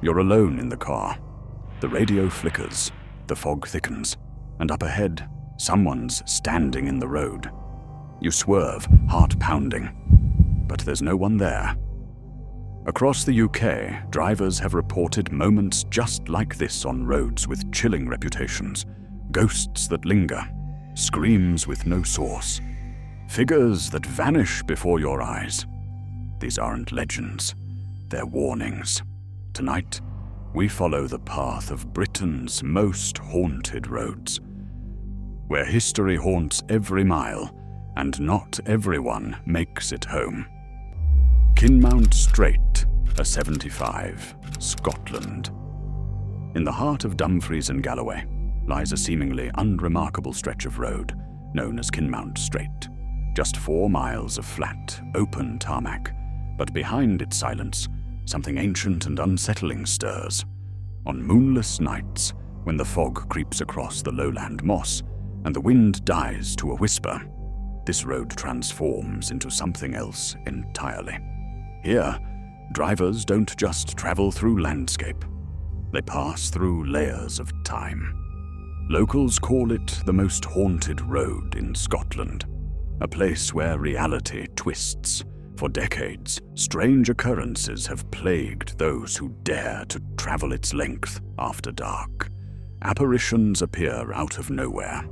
You're alone in the car. The radio flickers, the fog thickens, and up ahead, someone's standing in the road. You swerve, heart pounding, but there's no one there. Across the UK, drivers have reported moments just like this on roads with chilling reputations. Ghosts that linger, screams with no source, figures that vanish before your eyes. These aren't legends, they're warnings. Tonight, we follow the path of Britain's most haunted roads, where history haunts every mile and not everyone makes it home. Kinmount Strait, A75, Scotland. In the heart of Dumfries and Galloway lies a seemingly unremarkable stretch of road known as Kinmount Strait. Just 4 miles of flat, open tarmac, but behind its silence, something ancient and unsettling stirs. On moonless nights, when the fog creeps across the lowland moss and the wind dies to a whisper, this road transforms into something else entirely. Here, drivers don't just travel through landscape. They pass through layers of time. Locals call it the most haunted road in Scotland, a place where reality twists. For decades, strange occurrences have plagued those who dare to travel its length after dark. Apparitions appear out of nowhere.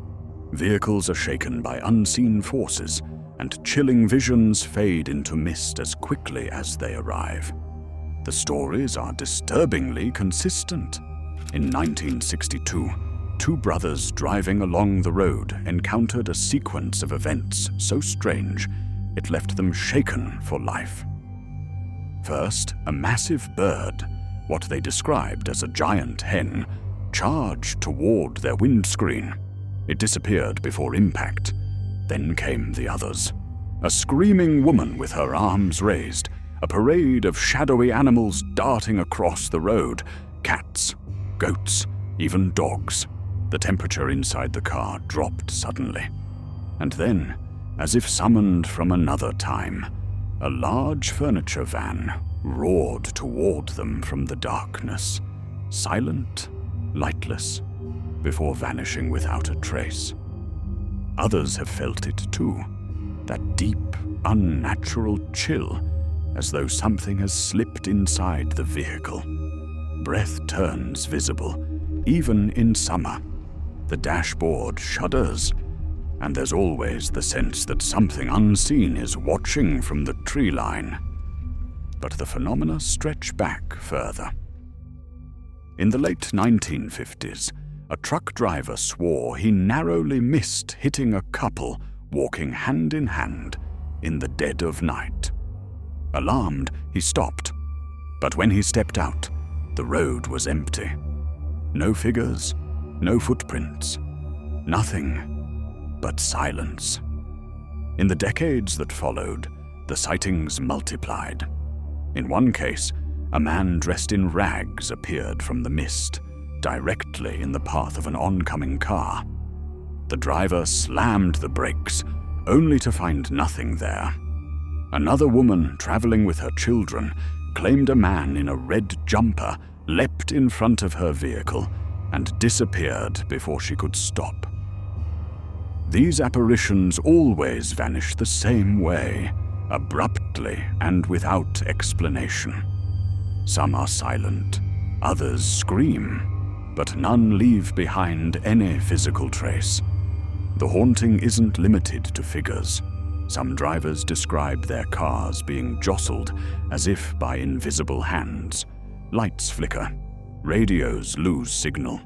Vehicles are shaken by unseen forces, and chilling visions fade into mist as quickly as they arrive. The stories are disturbingly consistent. In 1962, 2 brothers driving along the road encountered a sequence of events so strange it left them shaken for life. First, a massive bird, what they described as a giant hen, charged toward their windscreen. It disappeared before impact. Then came the others. A screaming woman with her arms raised, a parade of shadowy animals darting across the road, cats, goats, even dogs. The temperature inside the car dropped suddenly. And then, as if summoned from another time, a large furniture van roared toward them from the darkness, silent, lightless, before vanishing without a trace. Others have felt it too, that deep, unnatural chill, as though something has slipped inside the vehicle. Breath turns visible, even in summer. The dashboard shudders, and there's always the sense that something unseen is watching from the tree line. But the phenomena stretch back further. In the late 1950s, a truck driver swore he narrowly missed hitting a couple walking hand in hand in the dead of night. Alarmed, he stopped, but when he stepped out, the road was empty. No figures, no footprints, nothing but silence. In the decades that followed, the sightings multiplied. In one case, a man dressed in rags appeared from the mist, directly in the path of an oncoming car. The driver slammed the brakes, only to find nothing there. Another woman traveling with her children claimed a man in a red jumper leapt in front of her vehicle and disappeared before she could stop. These apparitions always vanish the same way, abruptly and without explanation. Some are silent, others scream, but none leave behind any physical trace. The haunting isn't limited to figures. Some drivers describe their cars being jostled as if by invisible hands. Lights flicker, radios lose signal.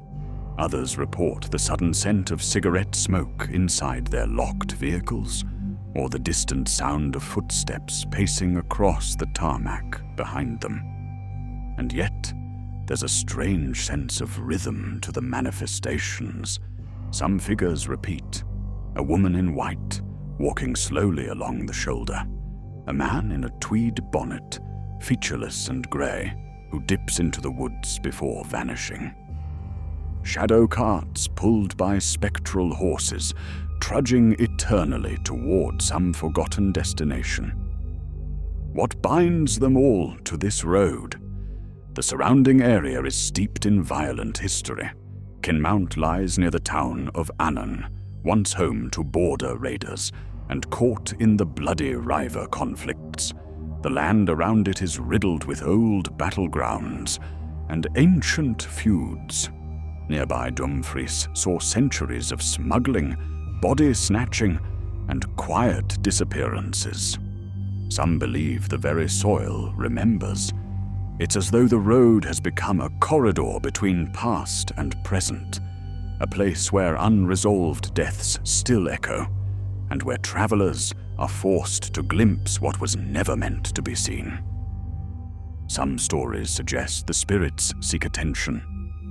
Others report the sudden scent of cigarette smoke inside their locked vehicles, or the distant sound of footsteps pacing across the tarmac behind them. And yet, there's a strange sense of rhythm to the manifestations. Some figures repeat. A woman in white, walking slowly along the shoulder. A man in a tweed bonnet, featureless and grey, who dips into the woods before vanishing. Shadow carts pulled by spectral horses, trudging eternally toward some forgotten destination. What binds them all to this road? The surrounding area is steeped in violent history. Kinmount lies near the town of Annan, once home to border raiders, and caught in the bloody river conflicts. The land around it is riddled with old battlegrounds and ancient feuds. Nearby Dumfries saw centuries of smuggling, body snatching, and quiet disappearances. Some believe the very soil remembers. It's as though the road has become a corridor between past and present, a place where unresolved deaths still echo, and where travelers are forced to glimpse what was never meant to be seen. Some stories suggest the spirits seek attention,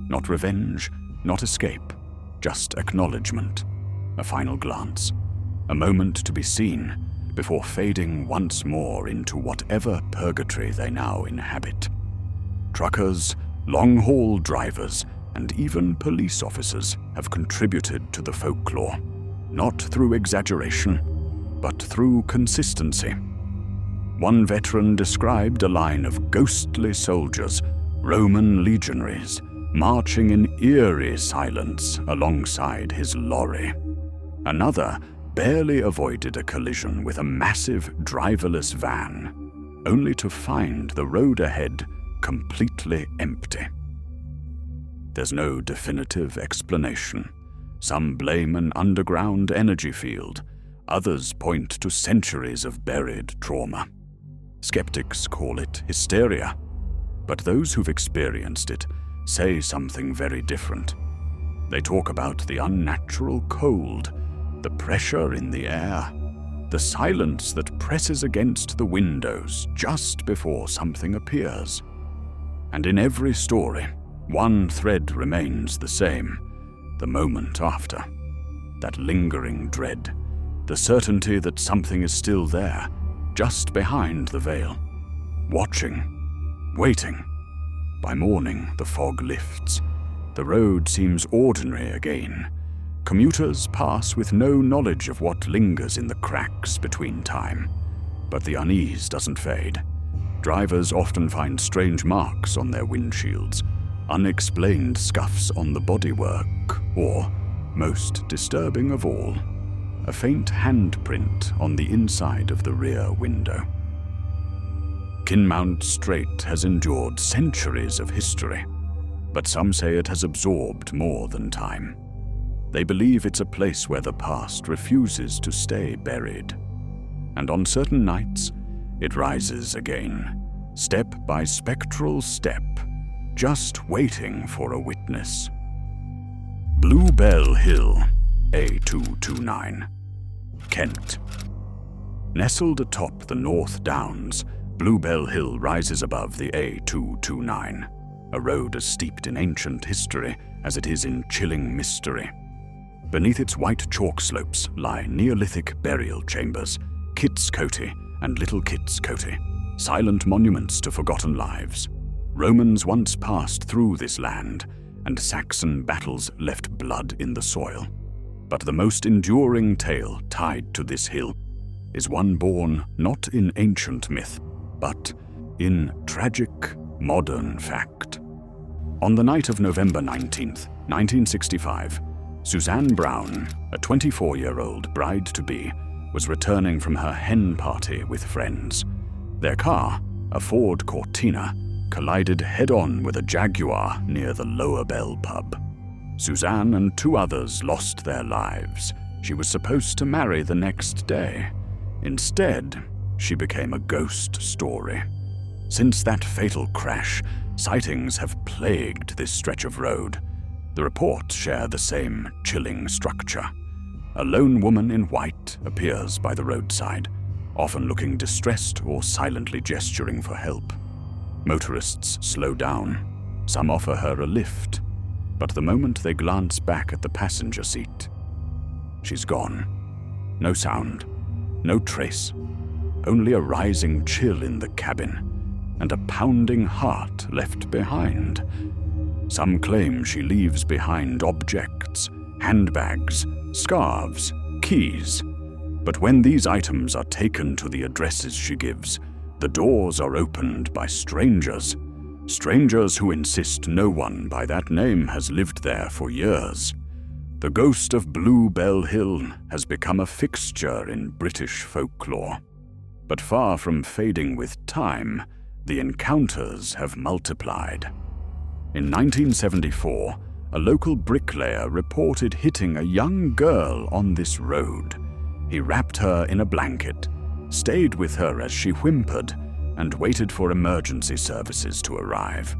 not revenge, not escape, just acknowledgement, a final glance, a moment to be seen before fading once more into whatever purgatory they now inhabit. Truckers, long-haul drivers, and even police officers have contributed to the folklore, not through exaggeration, but through consistency. One veteran described a line of ghostly soldiers, Roman legionaries, marching in eerie silence alongside his lorry. Another barely avoided a collision with a massive driverless van, only to find the road ahead completely empty. There's no definitive explanation. Some blame an underground energy field. Others point to centuries of buried trauma. Skeptics call it hysteria, but those who've experienced it say something very different. They talk about the unnatural cold, the pressure in the air, the silence that presses against the windows just before something appears. And in every story, one thread remains the same, the moment after. That lingering dread, the certainty that something is still there, just behind the veil, watching, waiting. By morning, the fog lifts. The road seems ordinary again. Commuters pass with no knowledge of what lingers in the cracks between time. But the unease doesn't fade. Drivers often find strange marks on their windshields, unexplained scuffs on the bodywork, or, most disturbing of all, a faint handprint on the inside of the rear window. Kinmount Strait has endured centuries of history, but some say it has absorbed more than time. They believe it's a place where the past refuses to stay buried. And on certain nights, it rises again, step by spectral step, just waiting for a witness. Bluebell Hill, A229, Kent. Nestled atop the North Downs, Bluebell Hill rises above the A229, a road as steeped in ancient history as it is in chilling mystery. Beneath its white chalk slopes lie Neolithic burial chambers, Kit's Coty and Little Kit's Coty, silent monuments to forgotten lives. Romans once passed through this land, and Saxon battles left blood in the soil. But the most enduring tale tied to this hill is one born not in ancient myth, but in tragic modern fact. On the night of November 19th, 1965, Suzanne Brown, a 24-year-old bride-to-be, was returning from her hen party with friends. Their car, a Ford Cortina, collided head-on with a Jaguar near the Lower Bell pub. Suzanne and two others lost their lives. She was supposed to marry the next day. Instead, she became a ghost story. Since that fatal crash, sightings have plagued this stretch of road. The reports share the same chilling structure. A lone woman in white appears by the roadside, often looking distressed or silently gesturing for help. Motorists slow down. Some offer her a lift, but the moment they glance back at the passenger seat, she's gone. No sound, no trace, only a rising chill in the cabin, and a pounding heart left behind. Some claim she leaves behind objects, handbags, scarves, keys. But when these items are taken to the addresses she gives, the doors are opened by strangers, Strangers who insist no one by that name has lived there for years. The ghost of Bluebell Hill has become a fixture in British folklore. But far from fading with time, the encounters have multiplied. In 1974, a local bricklayer reported hitting a young girl on this road. He wrapped her in a blanket, stayed with her as she whimpered, and waited for emergency services to arrive.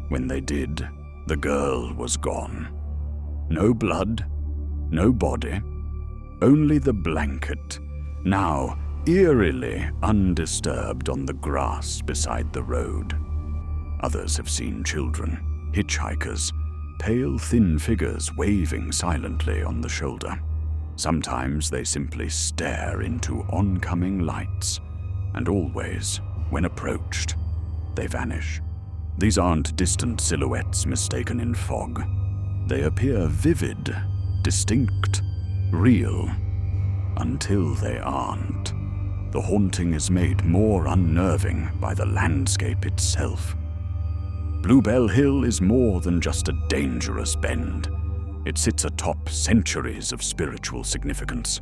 When they did, the girl was gone. No blood, no body, only the blanket, now eerily undisturbed on the grass beside the road. Others have seen children, hitchhikers, pale, thin figures waving silently on the shoulder. Sometimes they simply stare into oncoming lights, and always, when approached, they vanish. These aren't distant silhouettes mistaken in fog. They appear vivid, distinct, real, until they aren't. The haunting is made more unnerving by the landscape itself. Bluebell Hill is more than just a dangerous bend. It sits atop centuries of spiritual significance.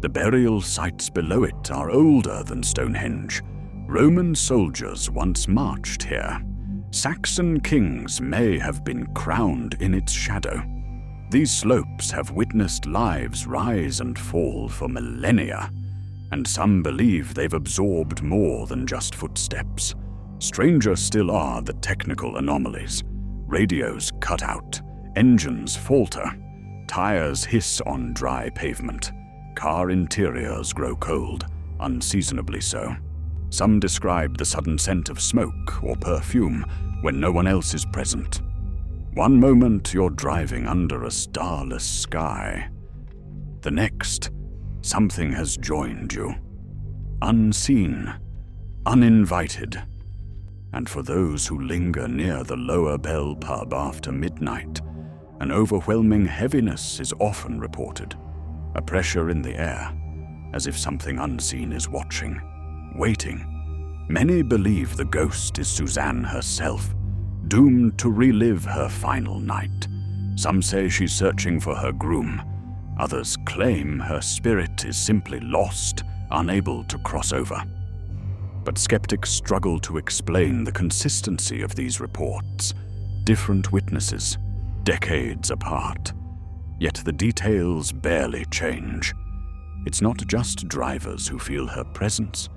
The burial sites below it are older than Stonehenge. Roman soldiers once marched here. Saxon kings may have been crowned in its shadow. These slopes have witnessed lives rise and fall for millennia, and some believe they've absorbed more than just footsteps. Stranger still are the technical anomalies. Radios cut out, engines falter, tires hiss on dry pavement, car interiors grow cold, unseasonably so. Some describe the sudden scent of smoke or perfume when no one else is present. One moment you're driving under a starless sky. The next, something has joined you. Unseen, uninvited. And for those who linger near the Lower Bell pub after midnight, an overwhelming heaviness is often reported. A pressure in the air, as if something unseen is watching, waiting. Many believe the ghost is Suzanne herself, doomed to relive her final night. Some say she's searching for her groom. Others claim her spirit is simply lost, unable to cross over. But skeptics struggle to explain the consistency of these reports. Different witnesses, decades apart. Yet the details barely change. It's not just drivers who feel her presence.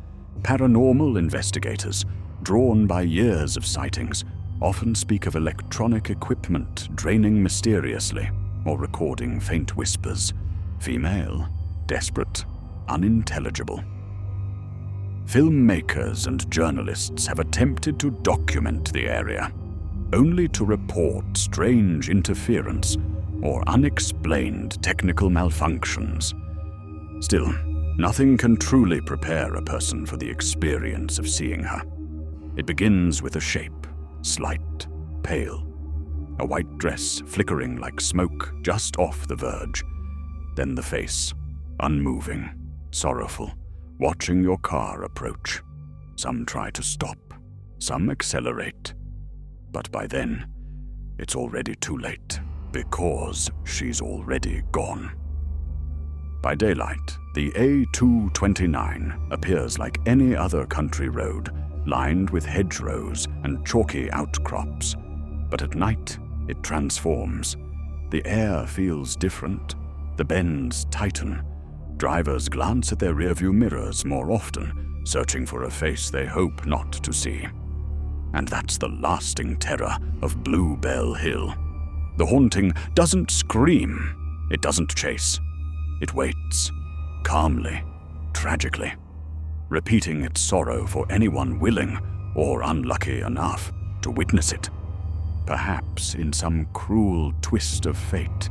Paranormal investigators, drawn by years of sightings, often speak of electronic equipment draining mysteriously or recording faint whispers. Female, desperate, unintelligible. Filmmakers and journalists have attempted to document the area, only to report strange interference or unexplained technical malfunctions. Still, nothing can truly prepare a person for the experience of seeing her. It begins with a shape, slight, pale. A white dress flickering like smoke just off the verge. Then the face, unmoving, sorrowful, watching your car approach. Some try to stop, some accelerate. But by then, it's already too late, because she's already gone. By daylight, the A229 appears like any other country road, lined with hedgerows and chalky outcrops. But at night, it transforms. The air feels different. The bends tighten. Drivers glance at their rearview mirrors more often, searching for a face they hope not to see. And that's the lasting terror of Bluebell Hill. The haunting doesn't scream. It doesn't chase. It waits, calmly, tragically, repeating its sorrow for anyone willing or unlucky enough to witness it. Perhaps in some cruel twist of fate,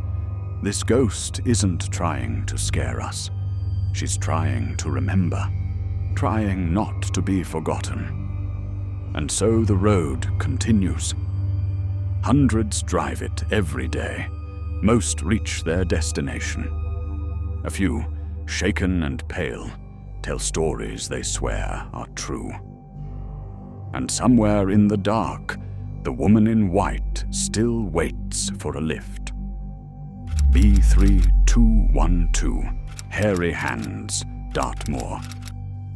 this ghost isn't trying to scare us. She's trying to remember, trying not to be forgotten. And so the road continues. Hundreds drive it every day. Most reach their destination. A few, shaken and pale, tell stories they swear are true. and somewhere in the dark, the woman in white still waits for a lift. B3212, Hairy Hands, Dartmoor.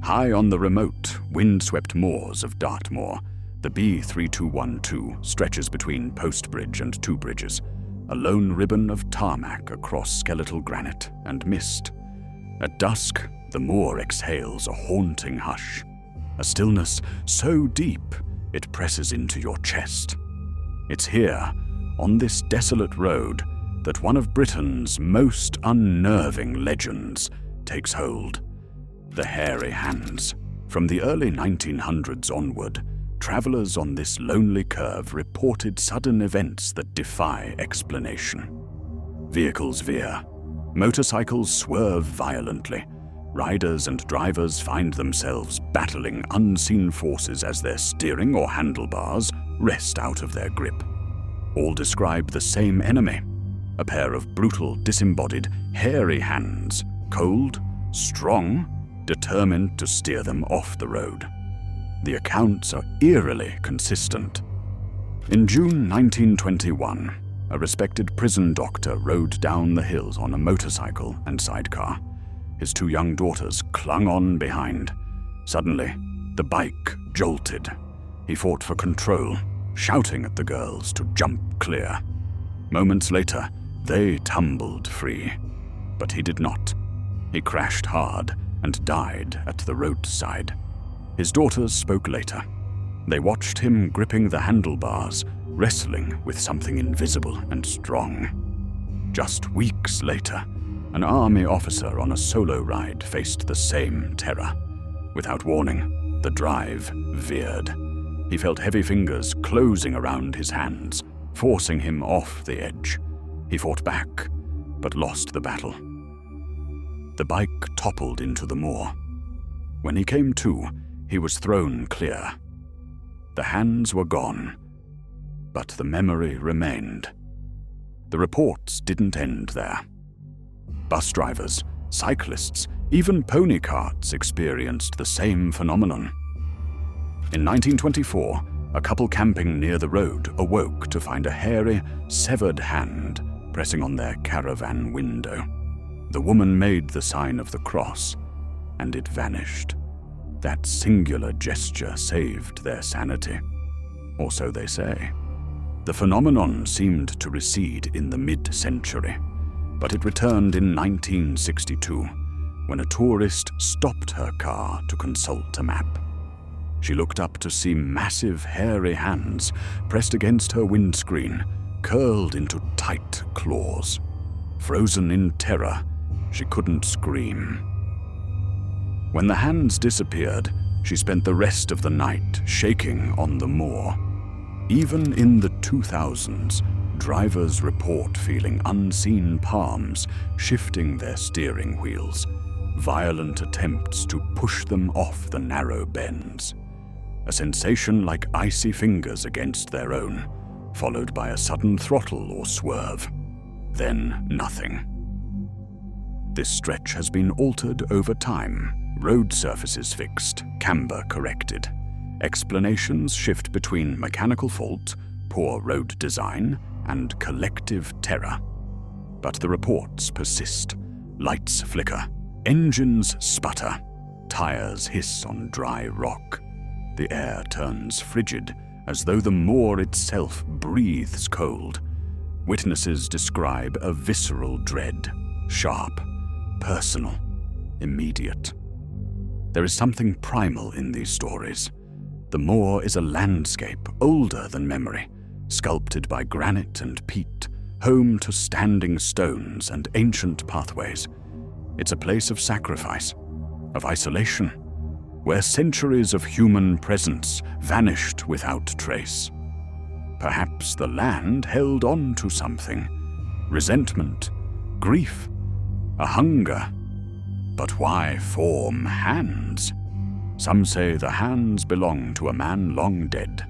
High on the remote, windswept moors of Dartmoor, the B3212 stretches between Post Bridge and Two Bridges, a lone ribbon of tarmac across skeletal granite and mist. At dusk, the moor exhales a haunting hush, a stillness so deep it presses into your chest. It's here, on this desolate road, that one of Britain's most unnerving legends takes hold. The Hairy Hands. From the early 1900s onward, travellers on this lonely curve reported sudden events that defy explanation. Vehicles veer. Motorcycles swerve violently. Riders and drivers find themselves battling unseen forces as their steering or handlebars wrest out of their grip. All describe the same enemy, a pair of brutal, disembodied, hairy hands, cold, strong, determined to steer them off the road. The accounts are eerily consistent. In June 1921, a respected prison doctor rode down the hills on a motorcycle and sidecar. His two young daughters clung on behind. Suddenly, the bike jolted. He fought for control, shouting at the girls to jump clear. Moments later, they tumbled free. But he did not. He crashed hard and died at the roadside. His daughters spoke later. They watched him gripping the handlebars, wrestling with something invisible and strong. Just weeks later, an army officer on a solo ride faced the same terror. Without warning, the drive veered. He felt heavy fingers closing around his hands, forcing him off the edge. He fought back, but lost the battle. The bike toppled into the moor. When he came to, he was thrown clear. The hands were gone, but the memory remained. The reports didn't end there. Bus drivers, cyclists, even pony carts experienced the same phenomenon. In 1924, a couple camping near the road awoke to find a hairy, severed hand pressing on their caravan window. The woman made the sign of the cross, and it vanished. That singular gesture saved their sanity, or so they say. The phenomenon seemed to recede in the mid-century, but it returned in 1962, when a tourist stopped her car to consult a map. She looked up to see massive hairy hands pressed against her windscreen, curled into tight claws. Frozen in terror, she couldn't scream. When the hands disappeared, she spent the rest of the night shaking on the moor. Even in the 2000s, drivers report feeling unseen palms shifting their steering wheels, violent attempts to push them off the narrow bends. A sensation like icy fingers against their own, followed by a sudden throttle or swerve. Then nothing. This stretch has been altered over time, road surfaces fixed, camber corrected. Explanations shift between mechanical fault, poor road design, and collective terror. But the reports persist. Lights flicker, engines sputter, tires hiss on dry rock. The air turns frigid, as though the moor itself breathes cold. Witnesses describe a visceral dread, sharp, personal, immediate. There is something primal in these stories. The moor is a landscape older than memory, sculpted by granite and peat, home to standing stones and ancient pathways. It's a place of sacrifice, of isolation, where centuries of human presence vanished without trace. Perhaps the land held on to something, resentment, grief, a hunger. But why form hands? Some say the hands belong to a man long dead,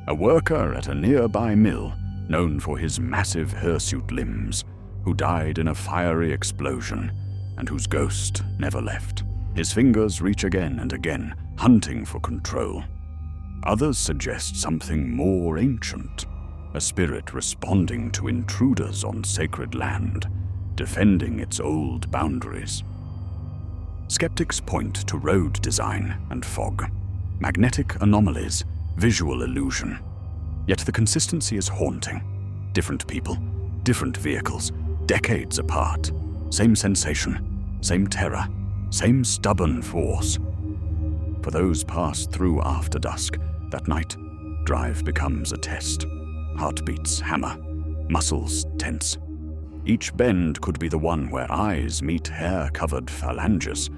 a worker at a nearby mill known for his massive hirsute limbs, who died in a fiery explosion and whose ghost never left. His fingers reach again and again, hunting for control. Others suggest something more ancient, a spirit responding to intruders on sacred land, defending its old boundaries. Skeptics point to road design and fog, magnetic anomalies, visual illusion. Yet the consistency is haunting. Different people, different vehicles, decades apart. Same sensation, same terror, same stubborn force. For those passed through after dusk, that night, drive becomes a test. Heartbeats hammer, muscles tense. Each bend could be the one where eyes meet hair-covered phalanges.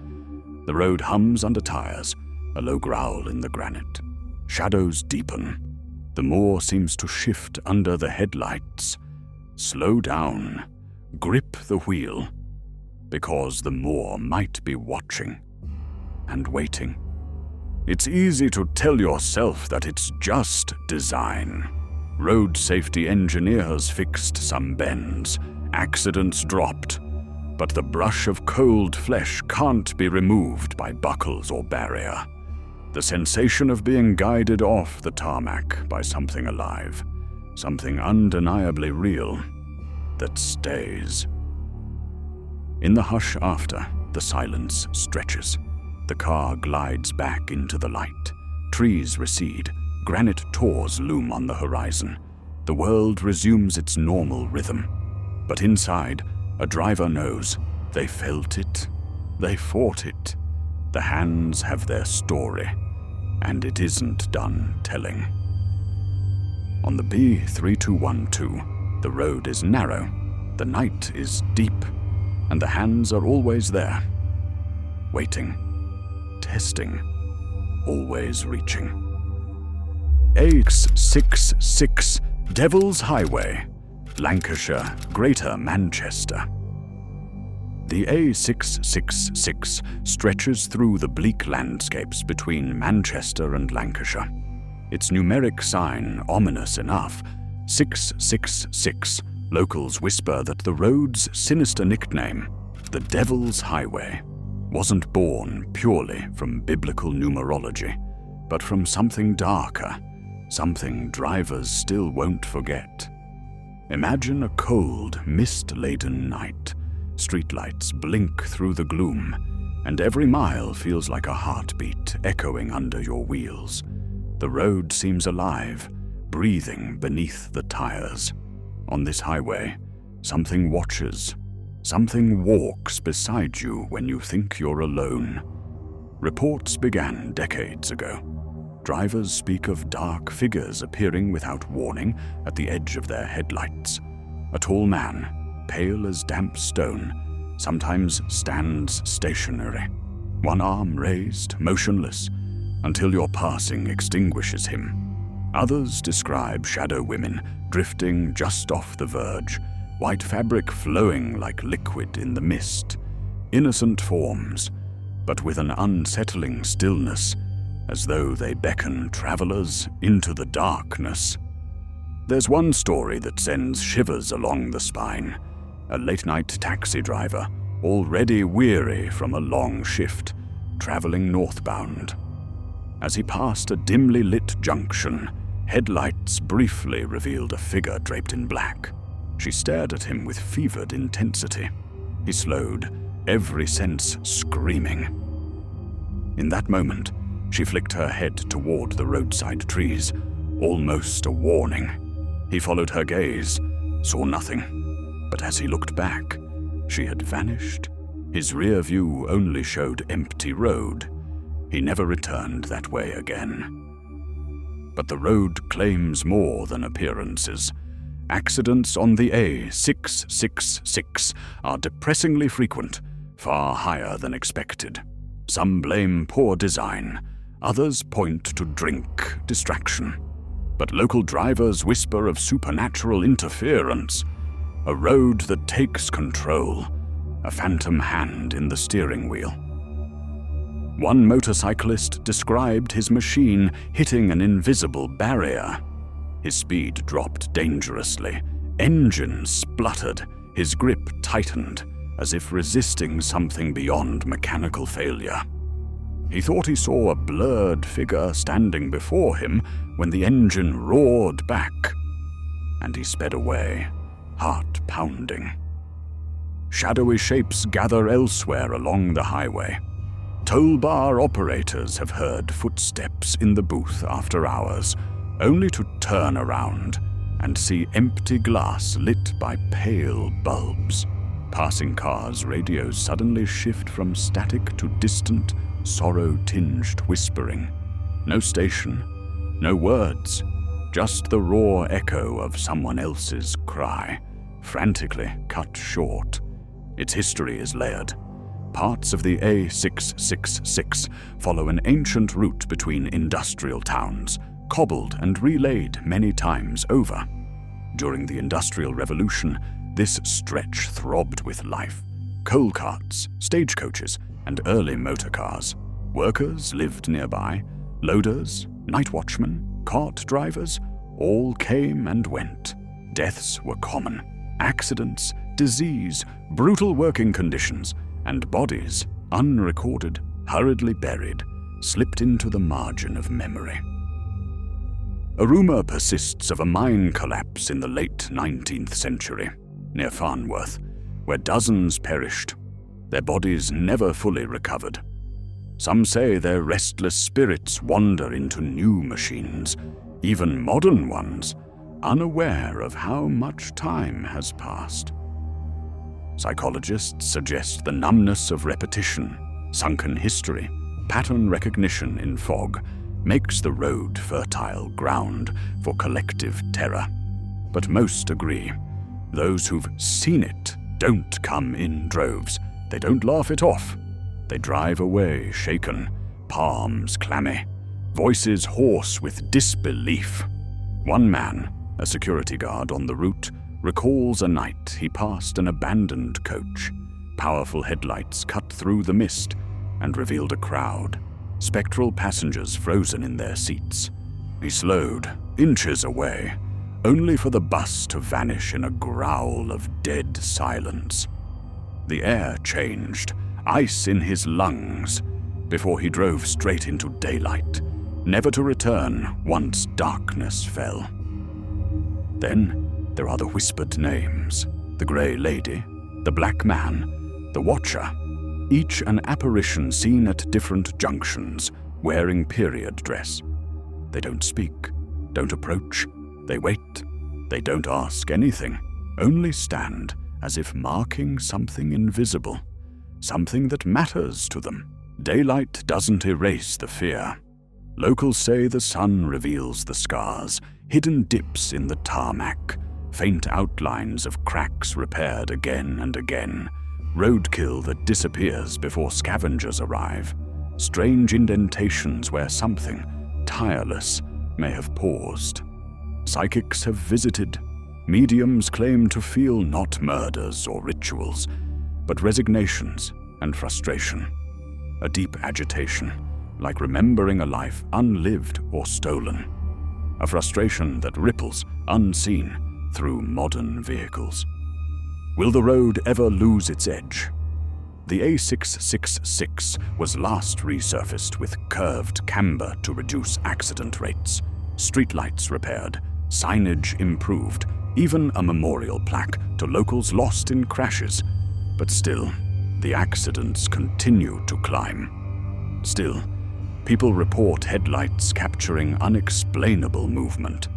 The road hums under tires, a low growl in the granite. Shadows deepen. The moor seems to shift under the headlights. Slow down. Grip the wheel. Because the moor might be watching and waiting. It's easy to tell yourself that it's just design. Road safety engineers fixed some bends. Accidents dropped. But the brush of cold flesh can't be removed by buckles or barrier. The sensation of being guided off the tarmac by something alive, something undeniably real, that stays. In the hush after, the silence stretches. The car glides back into the light. Trees recede. Granite tors loom on the horizon. The world resumes its normal rhythm. But inside, a driver knows. They felt it. They fought it. The hands have their story, and it isn't done telling. On the B3212, the road is narrow, the night is deep, and the hands are always there, waiting, testing, always reaching. A666, Devil's Highway, Lancashire, Greater Manchester. The A666 stretches through the bleak landscapes between Manchester and Lancashire. Its numeric sign, ominous enough, 666, locals whisper that the road's sinister nickname, the Devil's Highway, wasn't born purely from biblical numerology, but from something darker, something drivers still won't forget. Imagine a cold, mist-laden night. Streetlights blink through the gloom, and every mile feels like a heartbeat echoing under your wheels. The road seems alive, breathing beneath the tires. On this highway, something watches, something walks beside you when you think you're alone. Reports began decades ago. Drivers speak of dark figures appearing without warning at the edge of their headlights. A tall man, pale as damp stone, sometimes stands stationary, one arm raised, motionless, until your passing extinguishes him. Others describe shadow women drifting just off the verge, white fabric flowing like liquid in the mist. Innocent forms, but with an unsettling stillness, as though they beckon travelers into the darkness. There's one story that sends shivers along the spine. A late-night taxi driver, already weary from a long shift, traveling northbound. As he passed a dimly lit junction, headlights briefly revealed a figure draped in black. She stared at him with fevered intensity. He slowed, every sense screaming. In that moment, she flicked her head toward the roadside trees, almost a warning. He followed her gaze, saw nothing. But as he looked back, she had vanished. His rear view only showed empty road. He never returned that way again. But the road claims more than appearances. Accidents on the A666 are depressingly frequent, far higher than expected. Some blame poor design, others point to drink, distraction. But local drivers whisper of supernatural interference. A road that takes control, a phantom hand in the steering wheel. One motorcyclist described his machine hitting an invisible barrier. His speed dropped dangerously, engines spluttered, his grip tightened, as if resisting something beyond mechanical failure. He thought he saw a blurred figure standing before him when the engine roared back, and he sped away, heart pounding. Shadowy shapes gather elsewhere along the highway. Toll bar operators have heard footsteps in the booth after hours, only to turn around and see empty glass lit by pale bulbs. Passing cars' radios suddenly shift from static to distant, sorrow-tinged whispering. No station, no words, just the raw echo of someone else's cry, frantically cut short. Its history is layered. Parts of the A666 follow an ancient route between industrial towns, cobbled and relaid many times over. During the Industrial Revolution, this stretch throbbed with life. Coal carts, stagecoaches, and early motor cars. Workers lived nearby. Loaders, night watchmen, cart drivers, all came and went. Deaths were common. Accidents, disease, brutal working conditions, and bodies, unrecorded, hurriedly buried, slipped into the margin of memory. A rumor persists of a mine collapse in the late 19th century, near Farnworth, where dozens perished, their bodies never fully recovered. Some say their restless spirits wander into new machines, even modern ones, unaware of how much time has passed. Psychologists suggest the numbness of repetition, sunken history, pattern recognition in fog, makes the road fertile ground for collective terror. But most agree. Those who've seen it don't come in droves. They don't laugh it off. They drive away shaken, palms clammy, voices hoarse with disbelief. One man, a security guard on the route, recalls a night he passed an abandoned coach. Powerful headlights cut through the mist and revealed a crowd, spectral passengers frozen in their seats. He slowed, inches away, only for the bus to vanish in a growl of dead silence. The air changed, ice in his lungs, before he drove straight into daylight, never to return once darkness fell. Then there are the whispered names, the Grey Lady, the Black Man, the Watcher, each an apparition seen at different junctions, wearing period dress. They don't speak, don't approach, they wait, they don't ask anything, only stand as if marking something invisible, something that matters to them. Daylight doesn't erase the fear. Locals say the sun reveals the scars, hidden dips in the tarmac, faint outlines of cracks repaired again and again, roadkill that disappears before scavengers arrive, strange indentations where something, tireless, may have paused. Psychics have visited. Mediums claim to feel not murders or rituals, but resignations and frustration. A deep agitation, like remembering a life unlived or stolen. A frustration that ripples, unseen, through modern vehicles. Will the road ever lose its edge? The A666 was last resurfaced with curved camber to reduce accident rates, streetlights repaired, signage improved, even a memorial plaque to locals lost in crashes. But still, the accidents continue to climb. Still, people report headlights capturing unexplainable movement.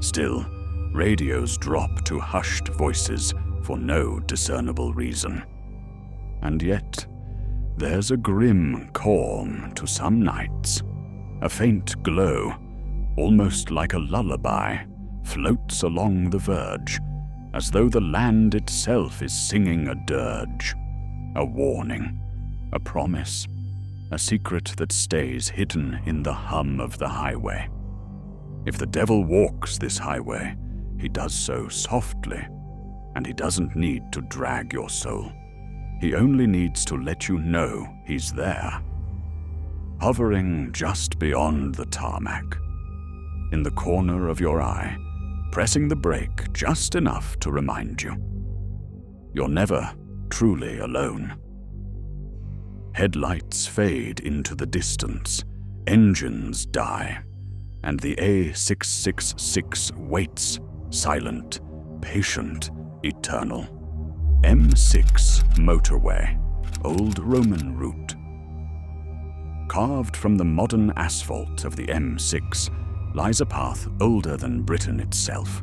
Still, radios drop to hushed voices for no discernible reason. And yet, there's a grim calm to some nights. A faint glow, almost like a lullaby, floats along the verge, as though the land itself is singing a dirge. A warning, a promise, a secret that stays hidden in the hum of the highway. If the devil walks this highway, he does so softly, and he doesn't need to drag your soul. He only needs to let you know he's there, hovering just beyond the tarmac, in the corner of your eye, pressing the brake just enough to remind you. You're never truly alone. Headlights fade into the distance, engines die, and the A666 waits, silent, patient, eternal. M6 Motorway, old Roman route. Carved from the modern asphalt of the M6 lies a path older than Britain itself,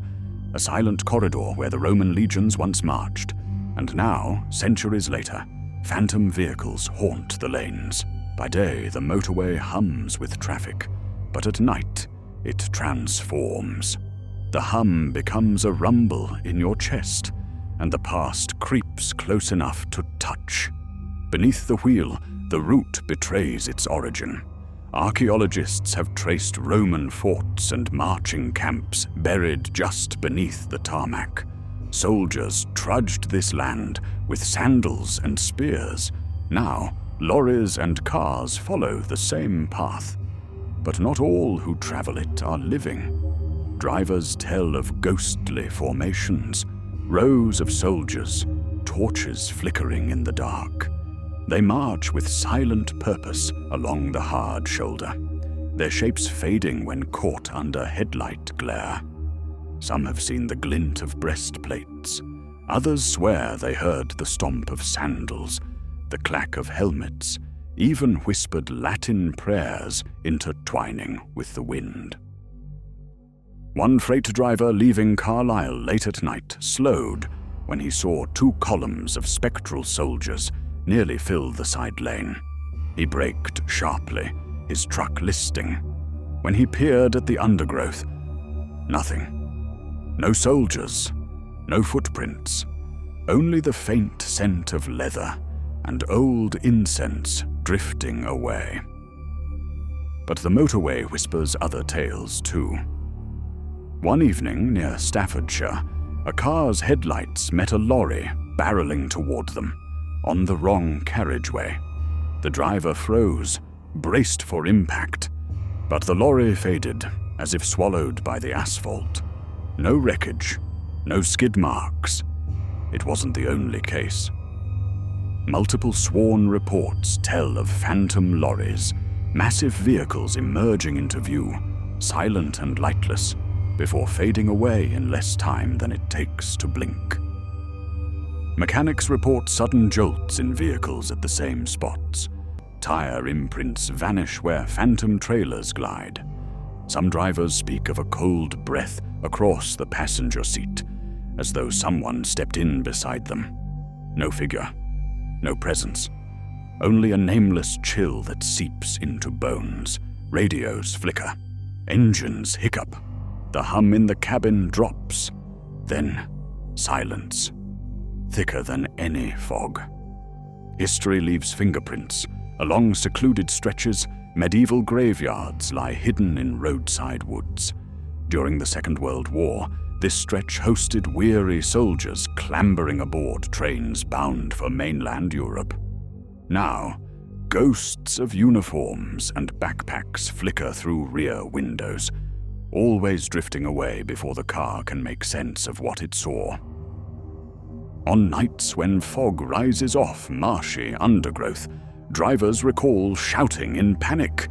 a silent corridor where the Roman legions once marched, and now, centuries later, phantom vehicles haunt the lanes. By day, the motorway hums with traffic, but at night, it transforms. The hum becomes a rumble in your chest, and the past creeps close enough to touch. Beneath the wheel, the route betrays its origin. Archaeologists have traced Roman forts and marching camps buried just beneath the tarmac. Soldiers trudged this land with sandals and spears. Now, lorries and cars follow the same path. But not all who travel it are living. Drivers tell of ghostly formations, rows of soldiers, torches flickering in the dark. They march with silent purpose along the hard shoulder, their shapes fading when caught under headlight glare. Some have seen the glint of breastplates. Others swear they heard the stomp of sandals, the clack of helmets, even whispered Latin prayers intertwining with the wind. One freight driver leaving Carlisle late at night slowed when he saw 2 columns of spectral soldiers nearly fill the side lane. He braked sharply, his truck listing. When he peered at the undergrowth, nothing. No soldiers, no footprints, only the faint scent of leather and old incense drifting away. But the motorway whispers other tales too. One evening near Staffordshire, a car's headlights met a lorry barreling toward them, on the wrong carriageway. The driver froze, braced for impact, but the lorry faded as if swallowed by the asphalt. No wreckage, no skid marks. It wasn't the only case. Multiple sworn reports tell of phantom lorries, massive vehicles emerging into view, silent and lightless, before fading away in less time than it takes to blink. Mechanics report sudden jolts in vehicles at the same spots. Tire imprints vanish where phantom trailers glide. Some drivers speak of a cold breath across the passenger seat, as though someone stepped in beside them. No figure, no presence, only a nameless chill that seeps into bones. Radios flicker, engines hiccup, the hum in the cabin drops, then silence. Thicker than any fog. History leaves fingerprints. Along secluded stretches, medieval graveyards lie hidden in roadside woods. During the Second World War, this stretch hosted weary soldiers clambering aboard trains bound for mainland Europe. Now, ghosts of uniforms and backpacks flicker through rear windows, always drifting away before the car can make sense of what it saw. On nights when fog rises off marshy undergrowth, drivers recall shouting in panic,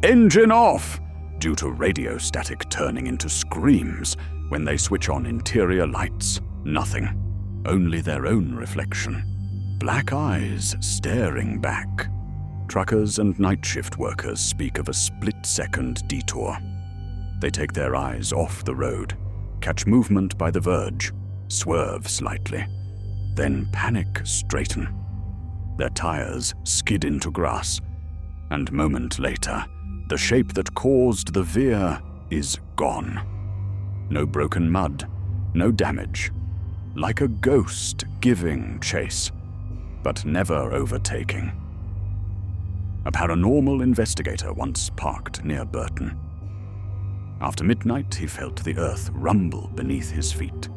"Engine off!" due to radio static turning into screams. When they switch on interior lights, nothing, only their own reflection. Black eyes staring back. Truckers and night shift workers speak of a split-second detour. They take their eyes off the road, catch movement by the verge, swerve slightly, then panic straighten. Their tires skid into grass, and moment later, the shape that caused the veer is gone. No broken mud, no damage. Like a ghost giving chase, but never overtaking. A paranormal investigator once parked near Burton. After midnight, he felt the earth rumble beneath his feet.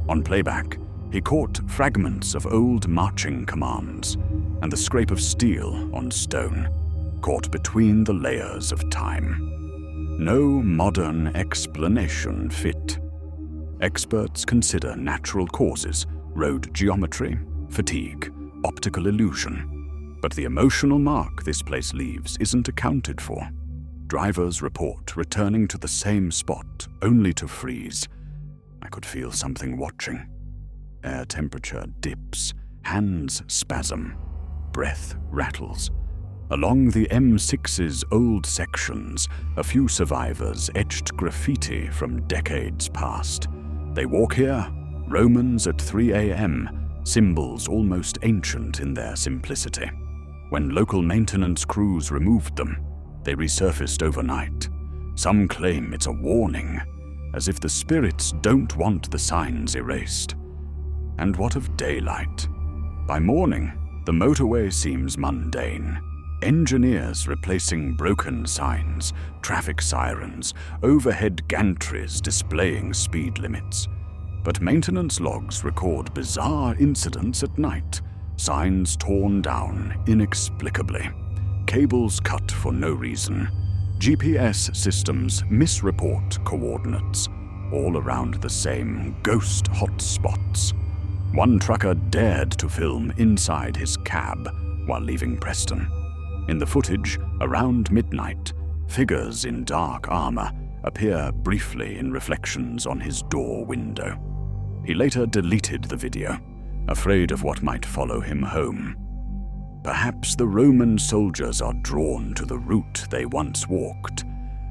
On playback, he caught fragments of old marching commands and the scrape of steel on stone, caught between the layers of time. No modern explanation fit. Experts consider natural causes, road geometry, fatigue, optical illusion. But the emotional mark this place leaves isn't accounted for. Drivers report returning to the same spot, only to freeze. I could feel something watching. Air temperature dips, hands spasm, breath rattles. Along the M6's old sections, a few survivors etched graffiti from decades past. They walk here, Romans at 3 a.m., symbols almost ancient in their simplicity. When local maintenance crews removed them, they resurfaced overnight. Some claim it's a warning, as if the spirits don't want the signs erased. And what of daylight? By morning, the motorway seems mundane. Engineers replacing broken signs, traffic sirens, overhead gantries displaying speed limits. But maintenance logs record bizarre incidents at night. Signs torn down inexplicably. Cables cut for no reason. GPS systems misreport coordinates. All around the same ghost hotspots. One trucker dared to film inside his cab while leaving Preston. In the footage, around midnight, figures in dark armor appear briefly in reflections on his door window. He later deleted the video, afraid of what might follow him home. Perhaps the Roman soldiers are drawn to the route they once walked.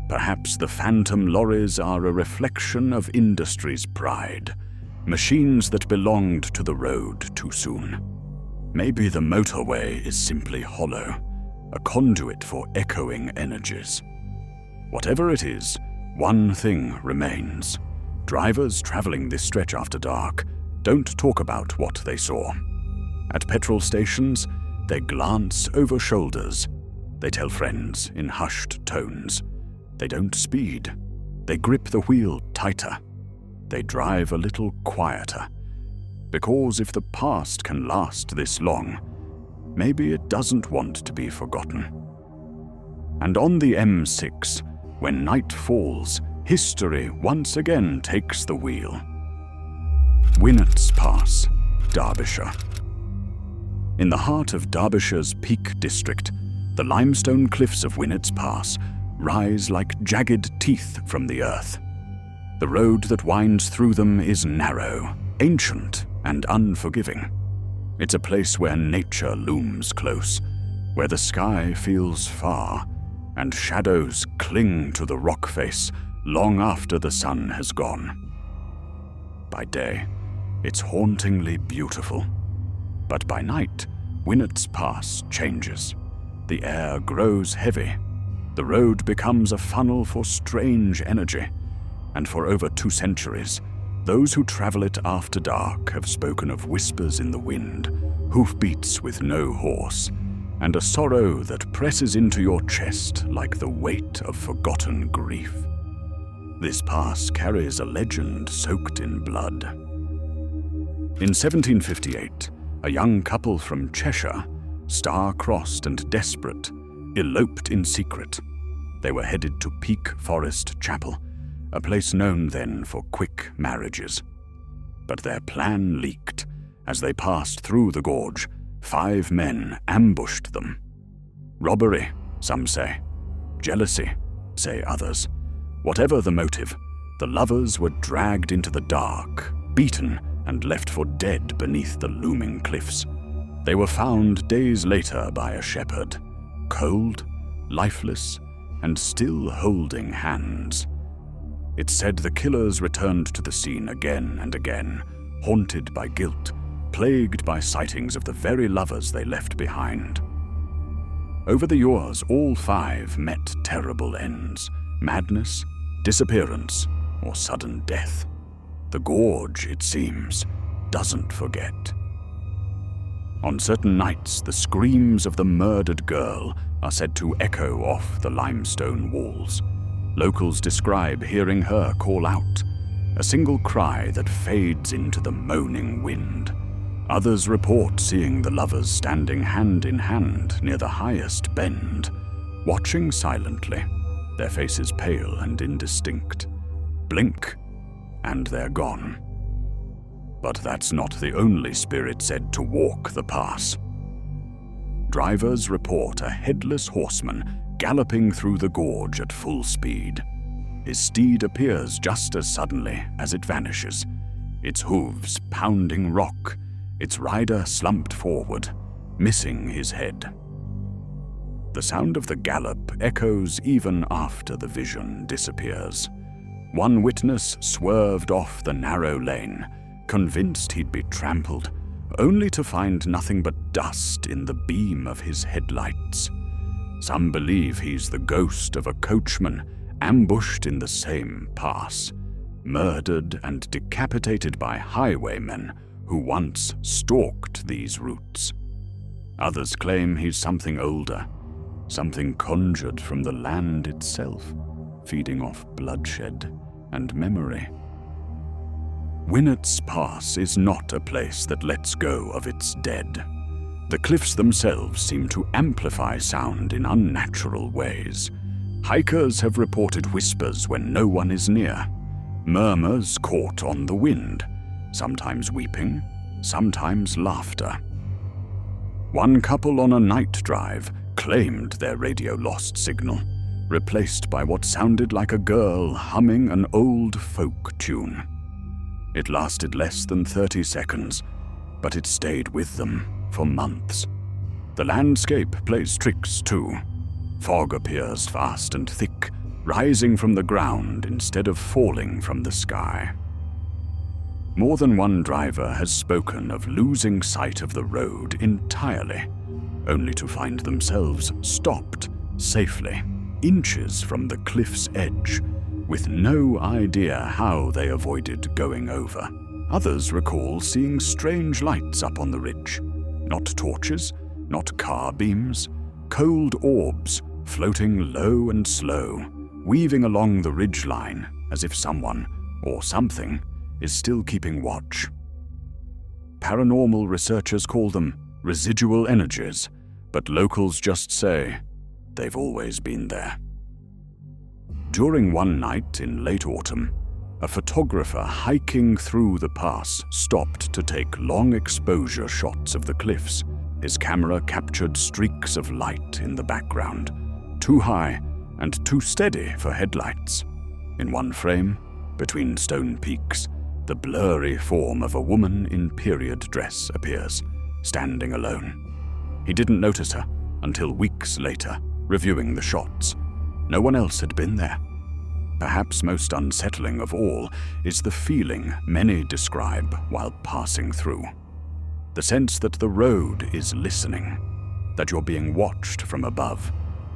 Perhaps the phantom lorries are a reflection of industry's pride, machines that belonged to the road too soon. Maybe the motorway is simply hollow, a conduit for echoing energies. Whatever it is, one thing remains. Drivers traveling this stretch after dark don't talk about what they saw. At petrol stations, they glance over shoulders. They tell friends in hushed tones. They don't speed. They grip the wheel tighter. They drive a little quieter. Because if the past can last this long, maybe it doesn't want to be forgotten. And on the M6, when night falls, history once again takes the wheel. Winnats Pass, Derbyshire. In the heart of Derbyshire's Peak District, the limestone cliffs of Winnats Pass rise like jagged teeth from the earth. The road that winds through them is narrow, ancient, and unforgiving. It's a place where nature looms close, where the sky feels far, and shadows cling to the rock face long after the sun has gone. By day, it's hauntingly beautiful. But by night, Winnats Pass changes. The air grows heavy. The road becomes a funnel for strange energy. And for over 2 centuries, those who travel it after dark have spoken of whispers in the wind, hoofbeats with no horse, and a sorrow that presses into your chest like the weight of forgotten grief. This pass carries a legend soaked in blood. In 1758, a young couple from Cheshire, star-crossed and desperate, eloped in secret. They were headed to Peak Forest Chapel, a place known then for quick marriages. But their plan leaked. As they passed through the gorge, 5 men ambushed them. Robbery, some say. Jealousy, say others. Whatever the motive, the lovers were dragged into the dark, beaten, and left for dead beneath the looming cliffs. They were found days later by a shepherd, cold, lifeless, and still holding hands. It's said the killers returned to the scene again and again, haunted by guilt, plagued by sightings of the very lovers they left behind. Over the years, all 5 met terrible ends: madness, disappearance, or sudden death. The gorge, it seems, doesn't forget. On certain nights, the screams of the murdered girl are said to echo off the limestone walls. Locals describe hearing her call out, a single cry that fades into the moaning wind. Others report seeing the lovers standing hand in hand near the highest bend, watching silently, their faces pale and indistinct. Blink, and they're gone. But that's not the only spirit said to walk the pass. drivers report a headless horseman galloping through the gorge at full speed. His steed appears just as suddenly as it vanishes, its hooves pounding rock, its rider slumped forward, missing his head. The sound of the gallop echoes even after the vision disappears. One witness swerved off the narrow lane, convinced he'd be trampled, only to find nothing but dust in the beam of his headlights. Some believe he's the ghost of a coachman ambushed in the same pass, murdered and decapitated by highwaymen who once stalked these routes. Others claim he's something older, something conjured from the land itself, feeding off bloodshed and memory. Winnats Pass is not a place that lets go of its dead. The cliffs themselves seem to amplify sound in unnatural ways. Hikers have reported whispers when no one is near, murmurs caught on the wind, sometimes weeping, sometimes laughter. One couple on a night drive claimed their radio lost signal, replaced by what sounded like a girl humming an old folk tune. It lasted less than 30 seconds, but it stayed with them for months. The landscape plays tricks too. Fog appears fast and thick, rising from the ground instead of falling from the sky. More than one driver has spoken of losing sight of the road entirely, only to find themselves stopped safely, inches from the cliff's edge, with no idea how they avoided going over. Others recall seeing strange lights up on the ridge. Not torches, not car beams, cold orbs floating low and slow, weaving along the ridgeline as if someone or something is still keeping watch. Paranormal researchers call them residual energies, but locals just say they've always been there. During one night in late autumn, a photographer hiking through the pass stopped to take long exposure shots of the cliffs. His camera captured streaks of light in the background, too high and too steady for headlights. In one frame, between stone peaks, the blurry form of a woman in period dress appears, standing alone. He didn't notice her until weeks later, reviewing the shots. No one else had been there. Perhaps most unsettling of all is the feeling many describe while passing through. The sense that the road is listening, that you're being watched from above,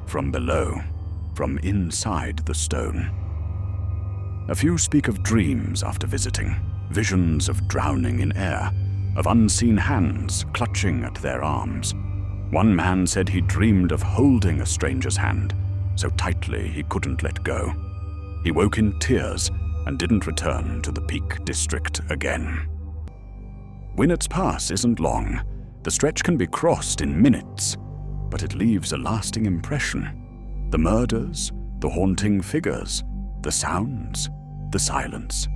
from below, from inside the stone. A few speak of dreams after visiting, visions of drowning in air, of unseen hands clutching at their arms. One man said he dreamed of holding a stranger's hand so tightly he couldn't let go. He woke in tears and didn't return to the Peak District again. Winnats Pass isn't long. The stretch can be crossed in minutes, but it leaves a lasting impression. The murders, the haunting figures, the sounds, the silence.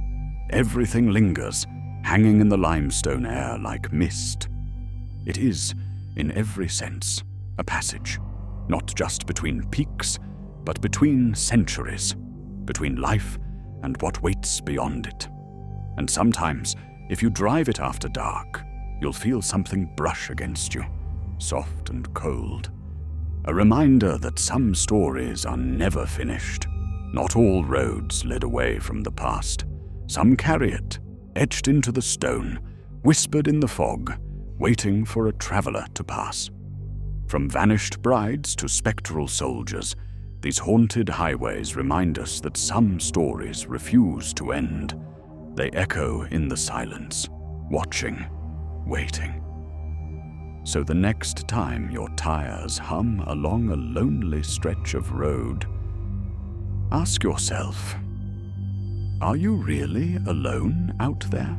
Everything lingers, hanging in the limestone air like mist. It is, in every sense, a passage, not just between peaks, but between centuries, between life and what waits beyond it. And sometimes, if you drive it after dark, you'll feel something brush against you, soft and cold. A reminder that some stories are never finished. Not all roads led away from the past. Some carry it, etched into the stone, whispered in the fog, waiting for a traveler to pass. From vanished brides to spectral soldiers, these haunted highways remind us that some stories refuse to end. They echo in the silence, watching, waiting. So the next time your tires hum along a lonely stretch of road, ask yourself, are you really alone out there?